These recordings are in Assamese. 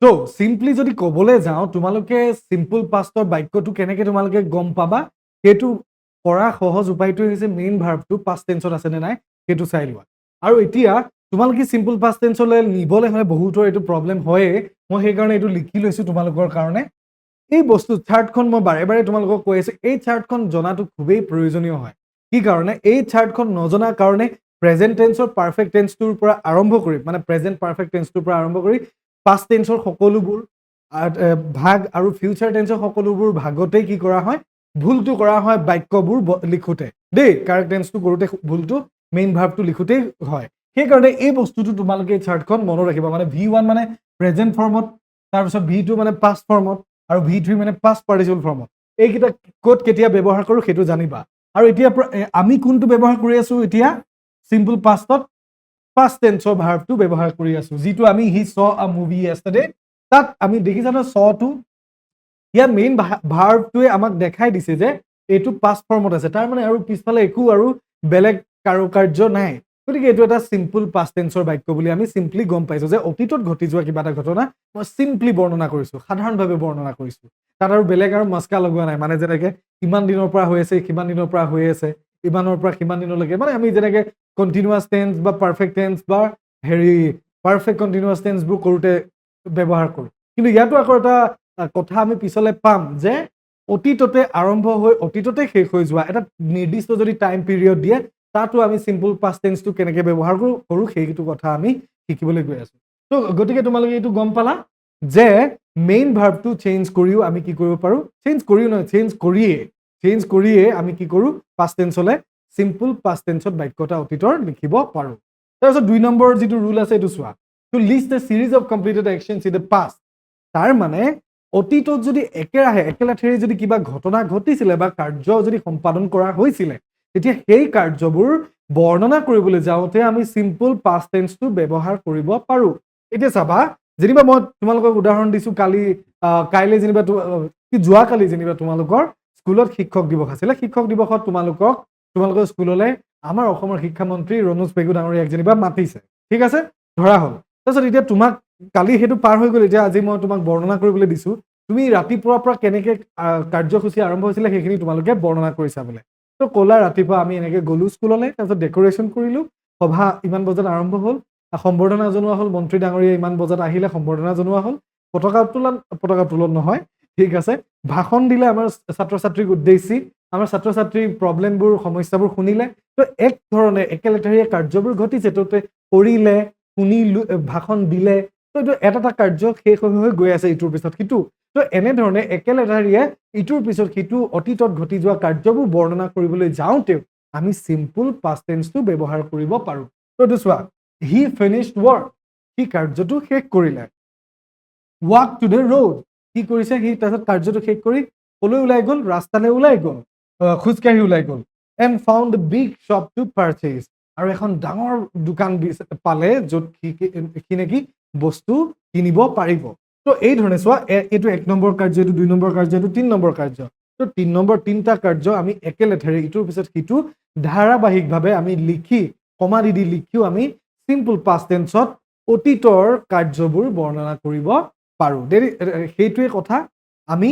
তো সিম্পলি যদি ক'বলৈ যাওঁ তোমালোকে সিম্পল পাষ্টৰ বাক্যটো কেনেকৈ তোমালোকে গম পাবা সেইটো কৰা সহজ উপায়টো হৈছে মেইন ভাৰ্বটো পাষ্ট টেন্সত আছে নে নাই সেইটো চাই লোৱা আৰু এতিয়া তোমালোকে সিম্পল পাষ্ট টেন্সলৈ নিবলৈ হ'লে বহুতৰ এইটো প্ৰব্লেম হয়ে মই সেইকাৰণে এইটো লিখি লৈছো তোমালোকৰ কাৰণে এই বস্তু চাৰ্টখন মই বাৰে বাৰে তোমালোকক কৈ আছো এই চাৰ্টখন জনাটো খুবেই প্ৰয়োজনীয় হয় কি কাৰণে এই চাৰ্টখন নজনাৰ কাৰণে প্ৰেজেন্ট টেন্সৰ পাৰফেক্ট টেন্সটোৰ পৰা আৰম্ভ কৰি মানে প্ৰেজেন্ট পাৰফেক্ট টেন্সটোৰ পৰা আৰম্ভ কৰি পাষ্ট টেন্সৰ সকলোবোৰ ভাগ আৰু ফিউচাৰ টেন্সৰ সকলোবোৰ ভাগতেই কি কৰা হয় ভুলটো কৰা হয় বাক্যবোৰ লিখোতে দেই কাৰেক্ট টেন্সটো কৰোতে ভুলটো মেইন ভাৰ্বটো লিখোতেই হয় সেইকাৰণে এই বস্তুটো তোমালোকে এই চাৰ্টখন মনত ৰাখিবা মানে V1 মানে প্ৰেজেন্ট ফৰ্মত তাৰপিছত V2 মানে পাষ্ট ফৰ্মত আৰু V3 মানে পাষ্ট পাৰ্টিচিপল ফৰ্মত এইকেইটা ক'ত কেতিয়া ব্যৱহাৰ কৰোঁ সেইটো জানিবা আৰু এতিয়া আমি কোনটো ব্যৱহাৰ কৰি আছো এতিয়া সিম্পল পাষ্টত পাষ্ট টেন্সৰ ভাৰ্বটো ব্যৱহাৰ কৰি আছো যিটো আমি হি স আ মুভি yesterday তাত আমি দেখিছা ন সটো ইয়াৰ মেইন ভাৰ্বটোৱে আমাক দেখাই দিছে যে এইটো পাষ্ট ফৰ্মত আছে তাৰ মানে আৰু পিছফালে একো আৰু বেলেগ কাৰ্য নাই গতিকে এইটো এটা সিম্পল পাষ্ট টেন্সৰ বাক্য বুলি আমি সিম্পলি গম পাইছো যে অতীতত ঘটি যোৱা কিবা এটা ঘটনা মই সিম্পলি বৰ্ণনা কৰিছো সাধাৰণভাৱে বৰ্ণনা কৰিছো তাত আৰু বেলেগ আৰু মাস্কা লগোৱা নাই মানে যেনেকে কিমান দিনৰ পৰা হৈ আছে কিমান দিনৰ পৰা হৈ আছে ইমানৰ পৰা কিমান দিনলৈকে মানে আমি যেনেকে কন্টিনিউয়াছ টেন্স বা পাৰফেক্ট টেন্স বা পাৰফেক্ট কন্টিনিউয়াছ টেন্সবোৰ কৰোঁতে ব্যৱহাৰ কৰোঁ কিন্তু ইয়াতো আকৌ এটা কথা আমি পিছলে পাম যে অতীততে আৰম্ভ হৈ অতীততে শেষ হৈ যোৱা এটা নিৰ্দিষ্ট যদি টাইম পিৰিয়ড দিয়ে তাতো আমি সিম্পল পাষ্ট টেন্সটো কেনেকৈ ব্যৱহাৰ কৰোঁ সেইটো কথা আমি শিকিবলৈ গৈ আছো তো গতিকে তোমালোকে এইটো গম পালা যে মেইন ভাৰ্বটো চেঞ্জ কৰিও আমি কি কৰিব পাৰোঁ চেঞ্জ কৰিয়ে আমি কি কৰোঁ পাষ্ট টেন্সলৈ সিম্পল পাষ্ট টেন্সত বাক্য এটা অতীতৰ লিখিব পাৰোঁ তাৰপিছত 2 নম্বৰ যিটো ৰুল আছে এইটো চোৱা to list the series of completed actions in the past তাৰ মানে অতীতত যদি একেলেঠাৰি যদি কিবা ঘটনা ঘটিছিলে বা কাৰ্য যদি সম্পাদন কৰা হৈছিলে তেতিয়া সেই কাৰ্যবোৰ বৰ্ণনা কৰিবলৈ যাওঁতে আমি সিম্পল পাষ্ট টেন্সটো ব্যৱহাৰ কৰিব পাৰোঁ এতিয়া চাবা যেনিবা মই তোমালোকক উদাহৰণ দিছো কাইলৈ যেনিবা যোৱাকালি যেনিবা তোমালোকৰ স্কুলত শিক্ষক দিৱস আছিলে শিক্ষক দিৱসত তোমালোকৰ স্কুললৈ আমাৰ অসমৰ শিক্ষামন্ত্ৰী ৰণোজ পেগু ডাঙৰীয়াক যেনিবা মাতিছে ঠিক আছে ধৰা হ'ল তাৰপিছত এতিয়া তোমাক কালি সেইটো পাৰ হৈ গ'ল এতিয়া আজি মই তোমাক বৰ্ণনা কৰিবলৈ দিছো তুমি ৰাতিপুৱাৰ পৰা কেনেকৈ কাৰ্যসূচী আৰম্ভ হৈছিলে সেইখিনি তোমালোকে বৰ্ণনা কৰিছা বোলে তো ক'লা ৰাতিপুৱা আমি এনেকৈ গ'লো স্কুললৈ তাৰপিছত ডেক'ৰেশ্যন কৰিলোঁ সভা ইমান বজাত আৰম্ভ হ'ল সম্বৰ্ধনা জনোৱা হ'ল মন্ত্ৰী ডাঙৰীয়া ইমান বজাত আহিলে সম্বৰ্ধনা জনোৱা হ'ল পতাকা উত্তোলন নহয় ঠিক আছে ভাষণ দিলে আমাৰ ছাত্ৰ ছাত্ৰীক উদ্দেশ্যি আমাৰ ছাত্ৰ ছাত্ৰীৰ প্ৰব্লেমবোৰ সমস্যাবোৰ শুনিলে তো এক ধৰণে একেলেঠাৰিয়ে কাৰ্যবোৰ ঘটিছে তো কৰিলে শুনিলো ভাষণ দিলে তো এইটো এটা কাৰ্য শেষ হৈ গৈ আছে ইটোৰ পিছত সিটো তো এনেধৰণে একেলেঠাৰিয়ে ইটোৰ পিছত সিটো অতীতত ঘটি যোৱা কাৰ্যবোৰ বৰ্ণনা কৰিবলৈ যাওঁতেও আমি সিম্পল পাষ্ট টেন্সটো ব্যৱহাৰ কৰিব পাৰোঁ তো এইটো চোৱা হি ফিনিশ্ড ৱৰ্ক সি কাৰ্যটো শেষ কৰিলে ৱাক টু দ্য ৰোড কি কৰিছে সি তাৰপিছত কাৰ্যটো শেষ কৰি কলৈ ওলাই গ'ল ৰাস্তালৈ ওলাই গ'ল খোজকাঢ়ি ওলাই গ'ল and found the big shop to purchase আৰু এখন ডাঙৰ দোকান পালে য'ত সি নেকি বস্তু কিনিব পাৰিব তো এই ধৰণে চোৱা এইটো 1 নম্বৰ কাৰ্য এইটো 2 নম্বৰ কাৰ্য এইটো 3 নম্বৰ কাৰ্য তো 3 নম্বৰ 3টা কাৰ্য আমি একেলেঠাৰি ইটোৰ পিছত সিটো ধাৰাবাহিকভাৱে আমি লিখি কমা দি লিখিও আমি সিম্পল পাষ্ট টেন্সত অতীতৰ কাৰ্যবোৰ বৰ্ণনা কৰিব পাৰোঁ সেইটোৱে কথা আমি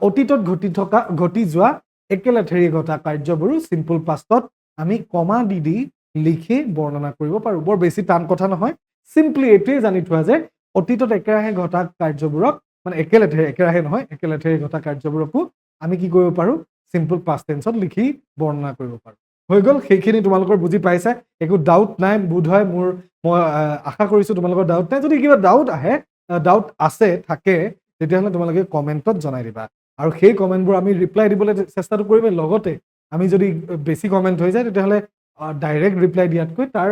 অতীতত ঘটি যোৱা একেলেঠাৰি ঘটা কাৰ্যবোৰো সিম্পল পাষ্টত আমি কমা দি লিখি বৰ্ণনা কৰিব পাৰোঁ বৰ বেছি টান কথা নহয় সিম্পলি এইটোৱে জানি থোৱা যে অতীতত একেৰাহে ঘটা কাৰ্যবোৰক মানে একেলেঠাৰি ঘটা কাৰ্যবোৰকো আমি কি কৰিব পাৰোঁ সিম্পল পাষ্ট টেন্সত লিখি বৰ্ণনা কৰিব পাৰোঁ হৈ গ'ল সেইখিনি তোমালোকৰ বুজি পাইছা একো ডাউট নাই বোধহয় মই আশা কৰিছোঁ তোমালোকৰ ডাউট নাই যদি কিবা ডাউট থাকে তেতিয়াহ'লে তোমালোকে কমেণ্টত জনাই দিবা আৰু সেই কমেণ্টবোৰ আমি ৰিপ্লাই দিবলৈ চেষ্টাটো কৰিম লগতে আমি যদি বেছি কমেণ্ট হৈ যায় তেতিয়াহ'লে ডাইৰেক্ট ৰিপ্লাই দিয়াতকৈ তাৰ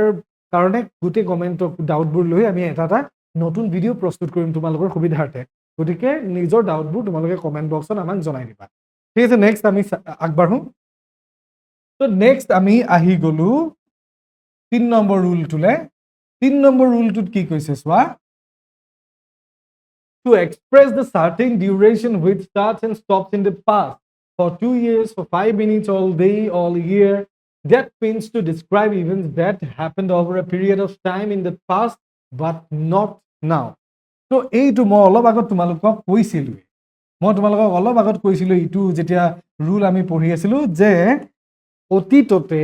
কাৰণে গোটেই কমেণ্টৰ ডাউটবোৰ লৈ আমি এটা নতুন ভিডিঅ' প্ৰস্তুত কৰিম তোমালোকৰ সুবিধাৰ্থে গতিকে নিজৰ ডাউটবোৰ তোমালোকে কমেণ্ট বক্সত আমাক জনাই দিবা ঠিক আছে নেক্সট আমি আগবাঢ়োঁ তো নেক্সট আমি আহি গ'লো 3 নম্বৰ ৰুলটোলৈ 3 নম্বৰ ৰুলটোত কি কৈছে চোৱা to express the certain duration which starts and stops in the past for 2 years, for 5 minutes, all day, all year. That means to describe events that happened over a period of time in the past but not now. তো এইটো মই অলপ আগত তোমালোকক কৈছিলোৱে মই তোমালোকক অলপ আগত কৈছিলো এইটো যেতিয়া ৰুল আমি পঢ়ি আছিলো যে অতীততে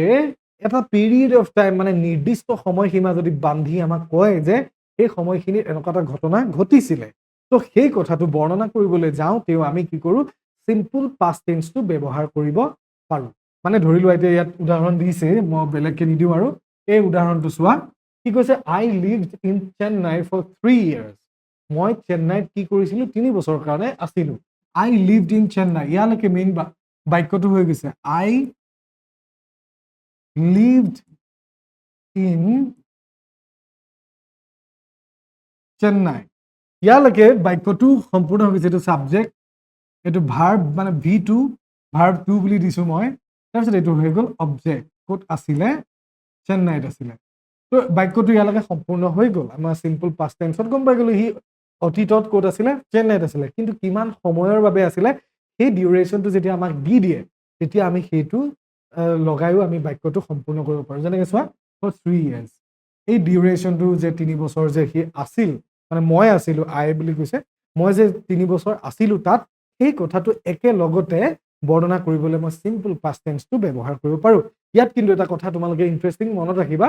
এটা পিৰিয়ড অফ টাইম মানে নিৰ্দিষ্ট সময়সীমা যদি বান্ধি আমাক কয় যে সেই সময়খিনিত এনেকুৱা এটা ঘটনা ঘটিছিলে তো সেই কথাটো বৰ্ণনা কৰিবলৈ যাওঁতেও আমি কি কৰোঁ চিম্পল পাষ্ট টেন্সটো ব্যৱহাৰ কৰিব পাৰোঁ মানে ধৰি লোৱা এতিয়া ইয়াত উদাহৰণ দিছে মই বেলেগকে নিদিওঁ আৰু এই উদাহৰণটো চোৱা কি কৈছে I lived in Chennai for 3 years মই চেন্নাইত কি কৰিছিলো 3 বছৰৰ কাৰণে আছিলো আই লিভড ইন চেন্নাই ইয়ালৈকে মেইন বাক্যটো হৈ গৈছে আই lived in চেন্নাই ইয়ালৈকে বাক্যটো সম্পূৰ্ণ হৈ গৈছে এইটো ছাবজেক্ট এইটো ভাৰ্ব মানে V2 ভাৰ্ব 2 বুলি দিছো মই তাৰপিছত এইটো হৈ গ'ল অবজেক্ট ক'ত আছিলে চেন্নাইত আছিলে তো বাক্যটো ইয়ালৈকে সম্পূৰ্ণ হৈ গ'ল আমাৰ চিম্পল পাষ্ট টেন্সত গম পাই গ'লো সি অতীতত ক'ত আছিলে চেন্নাইত আছিলে কিন্তু কিমান সময়ৰ বাবে আছিলে সেই ডিউৰেশ্যনটো যেতিয়া আমাক দি দিয়ে তেতিয়া আমি সেইটো লগাইও আমি বাক্যটো সম্পূৰ্ণ কৰিব পাৰোঁ যেনেকৈ চোৱা ফৰ 3 years এই ডিউৰেশ্যনটো যে 3 বছৰ যে সি আছিল মানে মই আছিলো আই বুলি কৈছে মই যে 3 বছৰ আছিলো তাত সেই কথাটো একেলগতে বৰ্ণনা কৰিবলৈ মই চিম্পল পাষ্ট টেন্সটো ব্যৱহাৰ কৰিব পাৰোঁ ইয়াত কিন্তু এটা কথা তোমালোকে ইণ্টাৰেষ্টিং মনত ৰাখিবা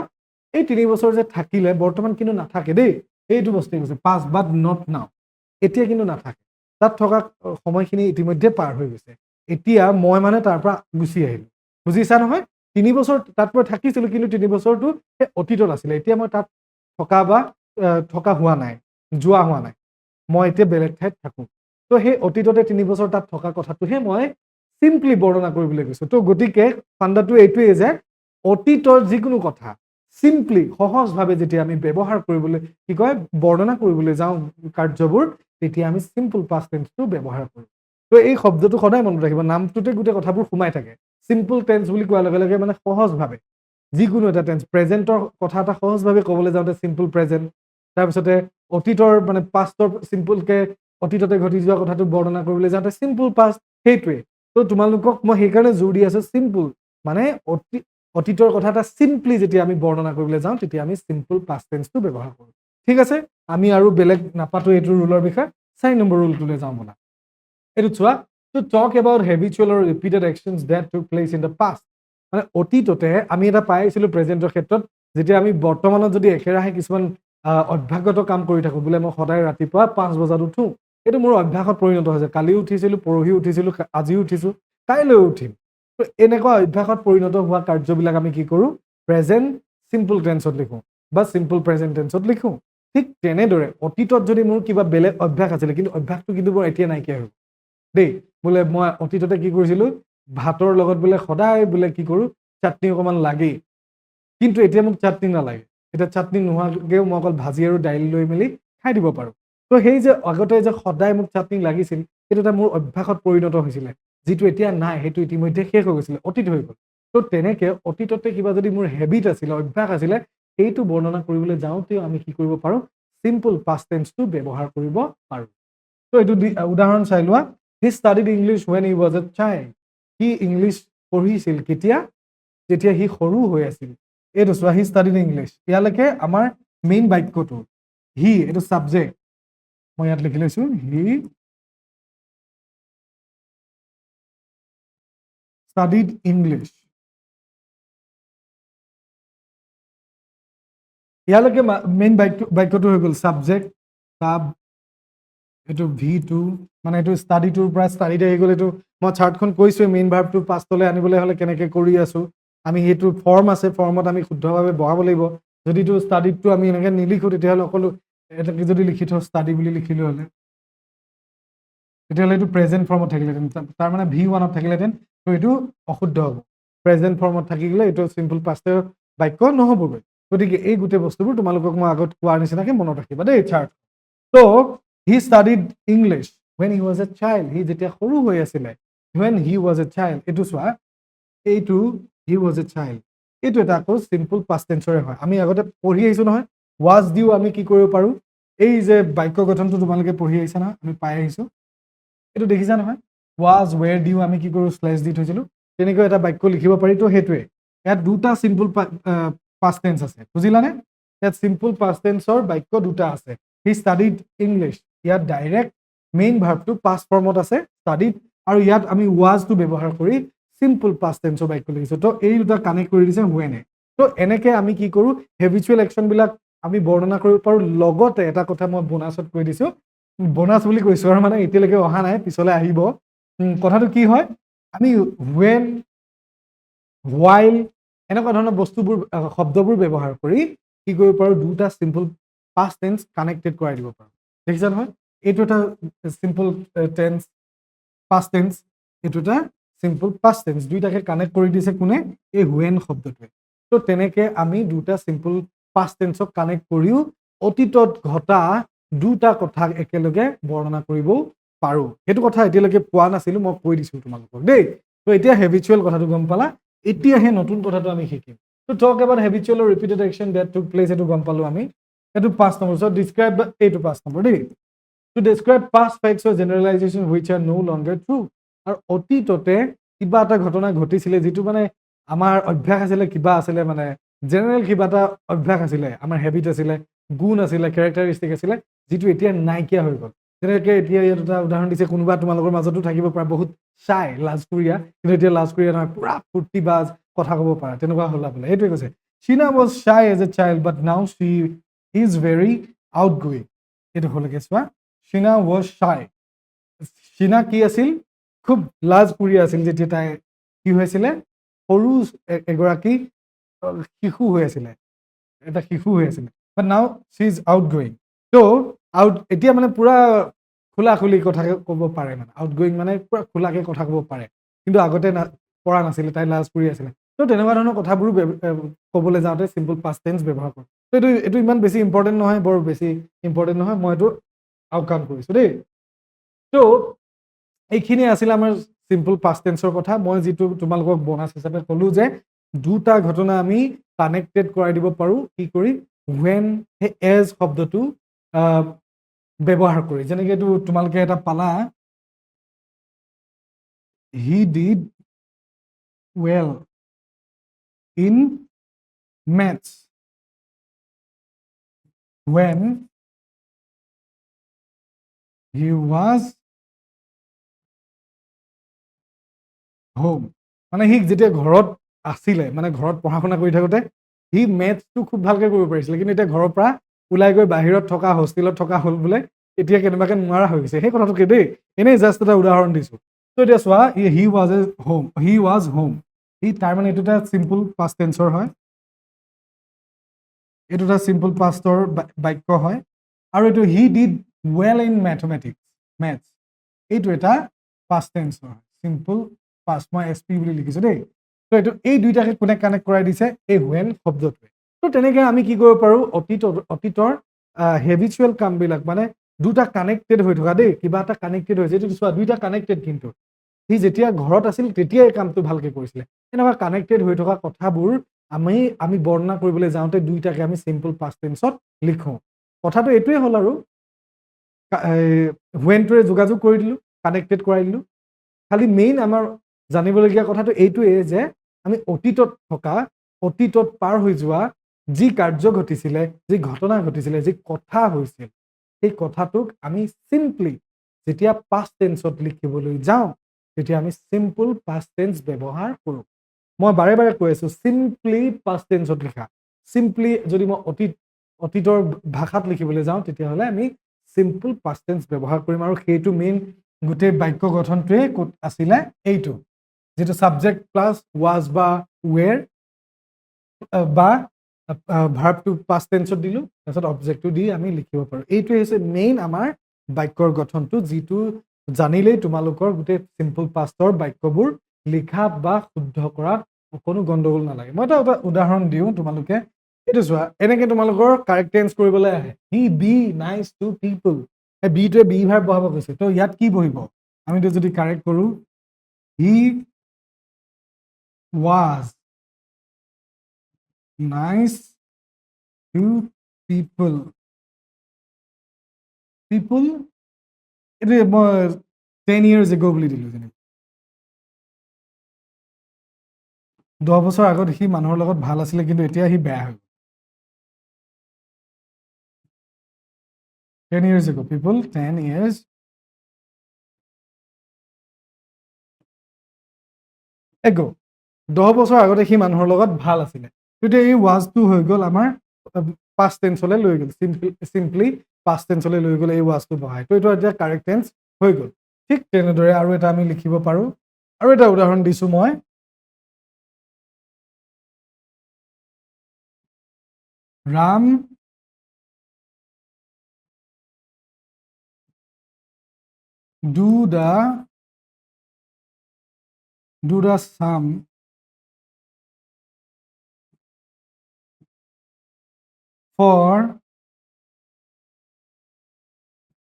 এই 3 বছৰ যে থাকিলে বৰ্তমান কিন্তু নাথাকে দেই এইটো বস্তু কৈছে পাষ্ট বাট নট নাও এতিয়া কিন্তু নাথাকে তাত থকা সময়খিনি ইতিমধ্যে পাৰ হৈ গৈছে এতিয়া মই মানে তাৰ পৰা গুচি আহিলো বুজিছা নহয় 3 বছৰ তাত মই থাকিছিলো কিন্তু 3 বছৰটো সেই অতীতত আছিলে এতিয়া মই তাত থকা হোৱা নাই যোৱা হোৱা নাই মই এতিয়া বেলেগ ঠাইত থাকো তো সেই অতীততে 3 বছৰ তাত থকা কথাটোহে মই চিম্পলি বৰ্ণনা কৰিবলৈ গৈছো তো গতিকে ফাণ্ডাটো এইটোৱে যে অতীতৰ যিকোনো কথা চিম্পলি সহজভাৱে যেতিয়া আমি ব্যৱহাৰ কৰিবলৈ কি কয় বৰ্ণনা কৰিবলৈ যাওঁ কাৰ্যবোৰ তেতিয়া আমি চিম্পল পাষ্ট টেন্সটো ব্যৱহাৰ কৰোঁ তো এই শব্দটো সদায় মনত ৰাখিব নামটোতে গোটেই কথাবোৰ সোমাই থাকে চিম্পল টেন্স বুলি কোৱাৰ লগে লগে মানে সহজভাৱে যিকোনো এটা টেন্স প্ৰেজেন্টৰ কথা এটা সহজভাৱে ক'বলৈ যাওঁতে চিম্পল প্ৰেজেন্ট তাৰপিছতে অতীতৰ মানে পাষ্টৰ চিম্পলকে অতীততে ঘটি যোৱা কথাটো বৰ্ণনা কৰিবলৈ যাওঁতে চিম্পল পাষ্ট সেইটোৱে তো তোমালোকক মই সেইকাৰণে জোৰ দি আছো চিম্পল মানে অতীতৰ কথা এটা চিম্পলি যেতিয়া আমি বৰ্ণনা কৰিবলৈ যাওঁ তেতিয়া আমি চিম্পল পাষ্ট টেন্সটো ব্যৱহাৰ কৰোঁ ঠিক আছে আমি আৰু বেলেগ নাপাতো এইটো ৰুলৰ বিষয়ে 4 নম্বৰ ৰুলটোলৈ যাওঁ বলা এইটো চোৱা to talk about habitual or repeated actions that took place in the past মানে অতীততে আমি এটা পাইছিলো প্ৰেজেন্টৰ ক্ষেত্ৰত যেতিয়া আমি বৰ্তমানত যদি একেৰাহে কিছুমান অভ্যাসগত কাম কৰি থাকো বোলে মই সদায় ৰাতিপুৱা 5 বজাত উঠো এইটো মোৰ অভ্যাসত পৰিণত হৈছে কালিও উঠিছিলো পৰহি উঠিছিলো আজিও উঠিছো কাইলৈ উঠিম তো এনেকুৱা অভ্যাসত পৰিণত হোৱা কাৰ্যবিলাক আমি কি কৰোঁ প্ৰেজেন্ট চিম্পল টেন্সত লিখো বা চিম্পল প্ৰেজেন্ট টেন্সত লিখো ঠিক তেনেদৰে অতীতত যদি মোৰ কিবা বেলেগ অভ্যাস আছিলে কিন্তু অভ্যাসটো কিন্তু মোৰ এতিয়া নাইকিয়া হৈ দেই বোলে মই অতীততে কি কৰিছিলো ভাতৰ লগত বোলে সদায় বোলে কি কৰোঁ চাটনি অকমান লাগেই কিন্তু এতিয়া মোক চাটনি নালাগে এতিয়া চাটনি নোহোৱাকৈও মই অকল ভাজি আৰু দাইল লৈ মেলি খাই দিব পাৰোঁ তো সেই যে আগতে যে সদায় মোক চাটনি লাগিছিল সেইটো এটা মোৰ অভ্যাসত পৰিণত হৈছিলে যিটো এতিয়া নাই সেইটো ইতিমধ্যে শেষ হৈ গৈছিলে অতীত হৈ গ'ল তো তেনেকে অতীততে কিবা যদি মোৰ হেবিট আছিলে অভ্যাস আছিলে সেইটো বৰ্ণনা কৰিবলৈ যাওঁতেও আমি কি কৰিব পাৰোঁ চিম্পল পাষ্ট টেন্সটো ব্যৱহাৰ কৰিব পাৰোঁ তো এইটো উদাহৰণ চাই লোৱা he studied English when he was a child সি ইংলিছ পঢ়িছিল কেতিয়া যেতিয়া সি সৰু হৈ আছিল এইটো চোৱা হি ষ্টাডিড ইংলিছ ইয়ালৈকে আমাৰ মেইন বাক্যটো হি এইটো ছাবজেক্ট মই ইয়াত লিখি লৈছো হি ষ্টাডিড ইংলিছ ইয়ালৈকে মেইন বাক্যটো হৈ গ'ল ছাবজেক্ট সাব এইটো V2 মানে এইটো ষ্টাডিটোৰ পৰা ষ্টাডিত আহি গ'ল এইটো মই চাৰ্টখন কৈছোৱে মেইন ভাৰ্বটো পাষ্টলৈ আনিবলৈ হ'লে কেনেকৈ কৰি আছো আমি সেইটো ফৰ্ম আছে ফৰ্মত আমি শুদ্ধভাৱে বহাব লাগিব যদি এইটো ষ্টাডিটো আমি এনেকৈ নিলিখোঁ তেতিয়াহ'লে অকলো এটাকে যদি লিখি থওঁ ষ্টাডি বুলি লিখিলোঁ হ'লে তেতিয়াহ'লে এইটো প্ৰেজেণ্ট ফৰ্মত থাকিলেহেঁতেন তাৰ মানে V1ত থাকিলেহেঁতেন তো এইটো অশুদ্ধ হ'ব প্ৰেজেণ্ট ফৰ্মত থাকি গ'লে এইটো চিম্পল পাষ্টৰ বাক্য নহ'বগৈ গতিকে এই গোটেই বস্তুবোৰ তোমালোকক মই আগত কোৱাৰ নিচিনাকৈ মনত ৰাখিবা দেই চাৰ্ট তো he studied English when he was a child he যেতিয়া সৰু হৈ আছিলে when he was a child এইটো চোৱা এইটো he was a child এইটো এটা আকৌ চিম্পল পাষ্ট টেন্সৰে হয় আমি আগতে পঢ়ি আহিছো নহয় was দিও আমি কি কৰিব পাৰোঁ এই যে বাক্য গঠনটো তোমালোকে পঢ়ি আহিছা নহয় আমি পাই আহিছো এইটো দেখিছা নহয় was where দিও আমি কি কৰোঁ স্লেছ দি থৈছিলো তেনেকৈ এটা বাক্য লিখিব পাৰি তো সেইটোৱে ইয়াত দুটা চিম্পল পাষ্ট টেন্স আছে বুজিলানে ইয়াত চিম্পল পাষ্ট টেন্সৰ বাক্য দুটা আছে হি ষ্টাডিড ইংলিছ, ইয়াত ডাইৰেক্ট মেইন ভাৰ্বটো পাষ্ট ফৰ্মত আছে ষ্টাডিড, আৰু ইয়াত আমি ৱাজটো ব্যৱহাৰ কৰি চিম্পল পাষ্ট টেন্সৰ বাক্য লিখিছোঁ। তো এই দুটা কানেক্ট কৰি দিছে হুৱেনে। তো এনেকে আমি কি কৰোঁ, হেবিচুৱেল একশ্যনবিলাক আমি বৰ্ণনা কৰিব পাৰোঁ। লগতে এটা কথা মই বোনাছত কৈ দিছোঁ, বোনাছ বুলি কৈছোঁ আৰু মানে এতিয়ালৈকে অহা নাই, পিছলৈ আহিব। কথাটো কি হয়, আমি হুৱেন, হোৱাইল এনেকুৱা ধৰণৰ বস্তুবোৰ শব্দবোৰ ব্যৱহাৰ কৰি কি কৰিব পাৰোঁ, দুটা চিম্পল পাষ্ট টেন্স কানেক্টেড কৰাই দিব পাৰোঁ। দেখিছা নহয়, এইটো এটা চিম্পল টেন্স পাষ্ট টেন্স, এইটো এটা চিম্পল পাষ্ট টেন্স, দুইটাকে কানেক্ট কৰি দিছে কোনে, এই হুৱেন শব্দটোৱে। তো তেনেকে আমি দুটা চিম্পল পাষ্ট টেন্সক কানেক্ট কৰিও অতীতত ঘটা দুটা কথা একেলগে বৰ্ণনা কৰিবও পাৰোঁ। সেইটো কথা এতিয়ালৈকে পোৱা নাছিলোঁ, মই কৈ দিছোঁ তোমালোকক দেই। তো এতিয়া হেবিচুৱেল কথাটো গম পালা, এতিয়াহে নতুন কথাটো আমি শিকিম। To talk about habitual or repeated action that took place, এইটো গম পালোঁ আমি। এইটো 5 নম্বৰ। চ' ডিছক্ৰাইব, এইটো 5 নম্বৰ দেই। To describe past facts or generalization which are no' longer true. আৰু অতীততে কিবা এটা ঘটনা ঘটিছিলে যিটো মানে আমাৰ অভ্যাস আছিলে, কিবা আছিলে মানে জেনেৰেল কিবা এটা অভ্যাস আছিলে, আমাৰ হেবিট আছিলে, গুণ আছিলে, কেৰেক্টাৰিষ্টিক আছিলে, যিটো এতিয়া নাইকিয়া হৈ গ'ল। যেনেকৈ এতিয়া ইয়াত এটা উদাহৰণ দিছে, কোনোবা তোমালোকৰ মাজতো থাকিব পাৰে বহুত চাই, লাজকুৰীয়া, কিন্তু এতিয়া লাজকুৰীয়া নহয়, পুৰা ফূৰ্তিবাজ, কথা ক'ব পাৰে, তেনেকুৱা হ'লা বোলে। সেইটোৱে কৈছে, Sheena was shy as a child, but now she is very outgoing. এইটো হ'লগে চোৱা, Sheena was shy. Sheena কি আছিল, খুব লাজকুৰীয়া আছিল যেতিয়া তাই কি হৈছিলে, সৰু এগৰাকী শিশু হৈ আছিলে, এটা শিশু হৈ আছিলে। But now she is outgoing. ত' এতিয়া মানে পুৰা খোলা খুলি কথা ক'ব পাৰে, মানে আউট গোয়িং মানে পুৰা খোলাকে কথা ক'ব পাৰে, কিন্তু আগতে পৰা নাছিলে, তাই লাজ কৰি আছিলে। ত' তেনেকুৱা ধৰণৰ কথাবোৰো ক'বলৈ যাওঁতে চিম্পল পাষ্ট টেন্স ব্যৱহাৰ কৰোঁ। ত' এইটো ইমান বেছি ইম্পৰ্টেণ্ট নহয়, বৰ বেছি ইম্পৰ্টেণ্ট নহয়, মই এইটো আউটকাম কৰিছোঁ দেই। ত' এইখিনি আছিলে আমাৰ চিম্পল পাষ্ট টেন্সৰ কথা। মই যিটো তোমালোকক বোনাছ হিচাপে ক'লো যে দুটা ঘটনা আমি কানেক্টেড কৰাই দিব পাৰোঁ, কি কৰি, হুৱেন, সেই এজ শব্দটো ব্যৱহাৰ কৰি। যেনেকে এইটো তোমালোকে এটা পালা, he did well in maths when he was home. মানে সি যেতিয়া ঘৰত আছিলে, মানে ঘৰত পঢ়া শুনা কৰি থাকোঁতে সি মেথছটো খুব ভালকৈ কৰিব পাৰিছিলে, কিন্তু এতিয়া ঘৰৰ পৰা ওলাই গৈ বাহিৰত থকা, হোষ্টেলত থকা হ'ল বোলে, এতিয়া কেনেবাকৈ নোৱাৰা হৈ গৈছে। সেই কথাটোকে দেই, এনেই জাষ্ট এটা উদাহৰণ দিছোঁ। ত' এতিয়া চোৱা, he was a home, he was home, সি, তাৰ মানে এইটো এটা চিম্পল পাষ্ট টেন্সৰ হয়, এইটো এটা চিম্পল পাষ্টৰ বাক্য হয়। আৰু এইটো he did well in mathematics, maths, এইটো এটা পাষ্ট টেন্সৰ হয়, চিম্পল পাষ্ট। মই এছ পি বুলি লিখিছোঁ দেই। ত' এইটো এই দুইটাকে কোনে কানেক্ট কৰাই দিছে, এই হুৱেন শব্দটোৱে। ত' তেনেকে আমি কি কৰিব পাৰোঁ, অতীতৰ হেবিচুৱেল কামবিলাক, মানে দুটা কানেক্টেড হৈ থকা দেই, কিবা এটা কানেক্টেড হৈছে, এইটো চোৱা দুইটা কানেক্টেড, কিন্তু সি যেতিয়া ঘৰত আছিল তেতিয়াই কামটো ভালকে কৰিছিলে। এনেকুৱা কানেক্টেড হৈ থকা কথাবোৰ আমি বৰ্ণনা কৰিবলৈ যাওঁতে দুইটাকে আমি চিম্পল পাষ্ট টেন্সত লিখোঁ। কথাটো এইটোৱে হ'ল, আৰু হুৱেনটোৱে যোগাযোগ কৰি দিলোঁ, কানেক্টেড কৰাই দিলোঁ। খালি মেইন আমাৰ জানিবলগীয়া কথাটো এইটোৱে যে আমি অতীতত থকা, অতীতত পাৰ হৈ যোৱা যি কাৰ্য ঘটিছিলে, যি ঘটনা ঘটিছিলে, যি কথা হৈছিল, সেই কথাটোক আমি চিম্পলি যেতিয়া পাষ্ট টেন্সত লিখিবলৈ যাওঁ, তেতিয়া আমি চিম্পল পাষ্ট টেন্স ব্যৱহাৰ কৰোঁ। মই বাৰে বাৰে কৈ আছোঁ, চিম্পলি পাষ্ট টেন্সত লিখা। চিম্পলি যদি মই অতীতৰ ভাষাত লিখিবলৈ যাওঁ, তেতিয়াহ'লে আমি চিম্পল পাষ্ট টেন্স ব্যৱহাৰ কৰিম। আৰু সেইটো মেইন গোটেই বাক্য গঠনটোৱে ক'ত আছিলে, এইটো যিটো ছাবজেক্ট প্লাছ ৱাজ বা ৱেৰ বা ভাৰ্বটো পাষ্ট টেন্সত দিলোঁ, তাৰপিছত অবজেক্টটো দি আমি লিখিব পাৰোঁ। এইটোৱে হৈছে মেইন আমাৰ বাক্যৰ গঠনটো, যিটো জানিলেই তোমালোকৰ গোটেই চিম্পল পাষ্টৰ বাক্যবোৰ লিখা বা শুদ্ধ কৰাত কোনো গণ্ডগোল নালাগে। মই এটা উদাহৰণ দিওঁ, তোমালোকে এইটো চোৱা, এনেকে তোমালোকৰ কাৰেক্ট টেন্স কৰিবলৈ আহে, হি বি নাইচ টু পিপল, এই বিটোৱে বি ভাৰ্ব বহাব কৈছে। ত' ইয়াত কি বহিব, আমিতো যদি কাৰেক্ট কৰোঁ, হি ৱাজ নাইচ টু পিপল, পিপল এইটো মই 10 years ago বুলি দিলোঁ, যেনেকৈ 10 বছৰ আগত সি মানুহৰ লগত ভাল আছিলে, কিন্তু এতিয়া সি বেয়া হৈ গ'ল। 10 years ago, people, 10 years ago. 10 বছৰ আগতে সি মানুহৰ লগত ভাল আছিলে। তেতিয়া এই ৱাজটো হৈ গ'ল আমাৰ পাষ্ট টেন্সলৈ লৈ গ'ল, চিম্পলি পাষ্ট টেন্সলৈ লৈ গ'ল এই ৱাজটো বহাই। তো এইটো এতিয়া কাৰেক্ট টেন্স হৈ গ'ল। ঠিক তেনেদৰে আৰু এটা আমি লিখিব পাৰোঁ। আৰু এটা উদাহৰণ দিছোঁ মই, Ram do the sum for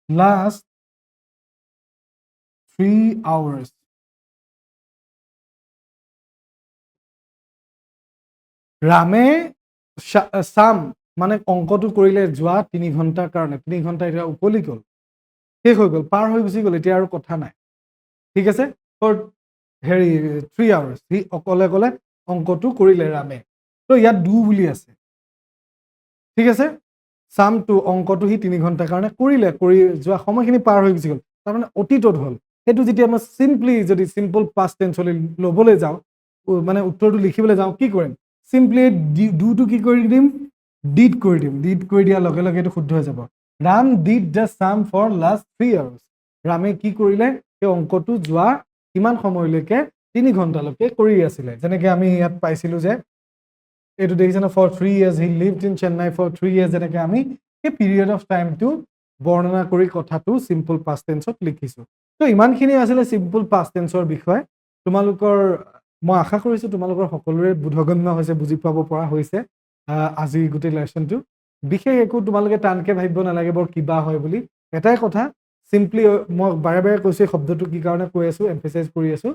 last 3 hours. ৰামে চাম মানে অংকটো কৰিলে যোৱা 3 ঘণ্টাৰ কাৰণে, 3 ঘণ্টা এতিয়া উকলি গ'ল, শেষ হৈ গ'ল, পাৰ হৈ গুচি গ'ল, এতিয়া আৰু কথা নাই। ঠিক আছে, ফৰ 3 hours সি অকলে অকলে অংকটো কৰিলে ৰামে। তো ইয়াত ডু বুলি আছে। ঠিক আছে, চামটো অংকটো সি 3 ঘণ্টাৰ কাৰণে কৰিলে, কৰি যোৱা সময়খিনি পাৰ হৈ গুচি গ'ল, তাৰমানে অতীতত হ'ল। সেইটো যেতিয়া মই চিম্পলি যদি চিম্পল পাষ্ট টেন্সলৈ ল'বলৈ যাওঁ, মানে উত্তৰটো লিখিবলৈ যাওঁ, কি কৰিম? চিম্পলি ডুটো কি কৰি দিম? ডিড কৰি দিম। ডিড কৰি দিয়াৰ লগে লগে এইটো শুদ্ধ হৈ যাব। ৰাম ডিড দ্য চাম ফৰ লাষ্ট 3 hours. ৰামে কি কৰিলে? সেই অংকটো যোৱা কিমান সময়লৈকে? 3 ঘণ্টালৈকে কৰি আছিলে। যেনেকে আমি ইয়াত পাইছিলো যে এইটো দেখিছেনে, for 3 years he lived in Chennai for 3 years, যেনেকে আমি সেই পিৰিয়ড অফ টাইমটো বৰ্ণনা কৰি কথাটো চিম্পল পাষ্ট টেন্সত লিখিছো। তো ইমানখিনি আছিলে চিম্পল পাষ্ট টেন্সৰ বিষয়ে। তোমালোকৰ মই আশা কৰিছো তোমালোকৰ সকলোৰে বোধগম্য হৈছে, বুজি পাব পৰা হৈছে আজি গোটেই লেচনটো। বিশেষ একো তোমালোকে টানকে ভাবিব নালাগে বৰ কিবা হয় বুলি। এটাই কথা, চিম্পলি মই বাৰে বাৰে কৈছো এই শব্দটো কি কাৰণে কৈ আছো, এমফেচাইজ কৰি আছো,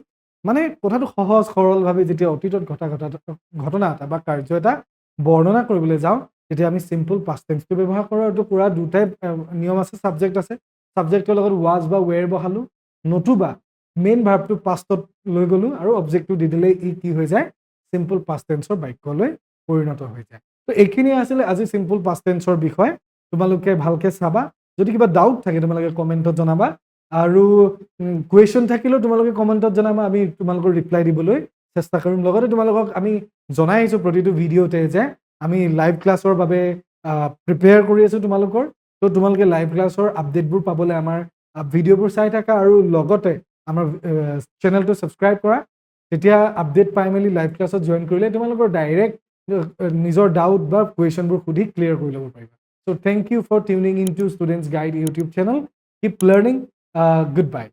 মানে কথাটো সহজ সৰলভাৱে যেতিয়া অতীতত ঘটনা এটা বা কাৰ্য এটা বৰ্ণনা কৰিবলৈ যাওঁ, তেতিয়া আমি চিম্পল পাষ্ট টেন্সটো ব্যৱহাৰ কৰোঁ। আৰু পুৰা দুটাই নিয়ম আছে, ছাবজেক্ট আছে, ছাবজেক্টৰ লগত ৱাজ বা ৱেৰ বহালো, নতুবা মেইন ভাৰ্বটো পাষ্টত লৈ গ'লো আৰু অবজেক্টটো দি দিলে ই কি হৈ যায়? চিম্পল পাষ্ট টেন্সৰ বাক্যলৈ পৰিণত হৈ যায়। তো এইখিনিয়ে আছিলে আজি চিম্পল পাষ্ট টেন্সৰ বিষয়। তোমালোকে ভালকে চাবা। যদি কিবা ডাউট থাকে তোমালোকে কমেণ্টত জনাবা, আৰু কুৱেশ্যন থাকিলেও তোমালোকে কমেণ্টত জনাবা, আমি তোমালোকৰ ৰিপ্লাই দিবলৈ চেষ্টা কৰিম। লগতে তোমালোকক আমি জনাই আহিছোঁ প্ৰতিটো ভিডিঅ'তে যে আমি লাইভ ক্লাছৰ বাবে প্ৰিপেয়াৰ কৰি আছোঁ তোমালোকৰ। তো তোমালোকে লাইভ ক্লাছৰ আপডেটবোৰ পাবলৈ আমাৰ ভিডিঅ'বোৰ চাই থাকা, আৰু লগতে আমাৰ চেনেলটো ছাবস্ক্ৰাইব কৰা। তেতিয়া আপডেট পাই মেলি লাইভ ক্লাছত জইন কৰিলে তোমালোকৰ ডাইৰেক্ট নিজৰ ডাউট বা কুৱেশ্যনবোৰ সুধি ক্লিয়াৰ কৰি ল'ব পাৰিবা। So thank you for tuning into Students Guide YouTube channel. Keep learning. Goodbye.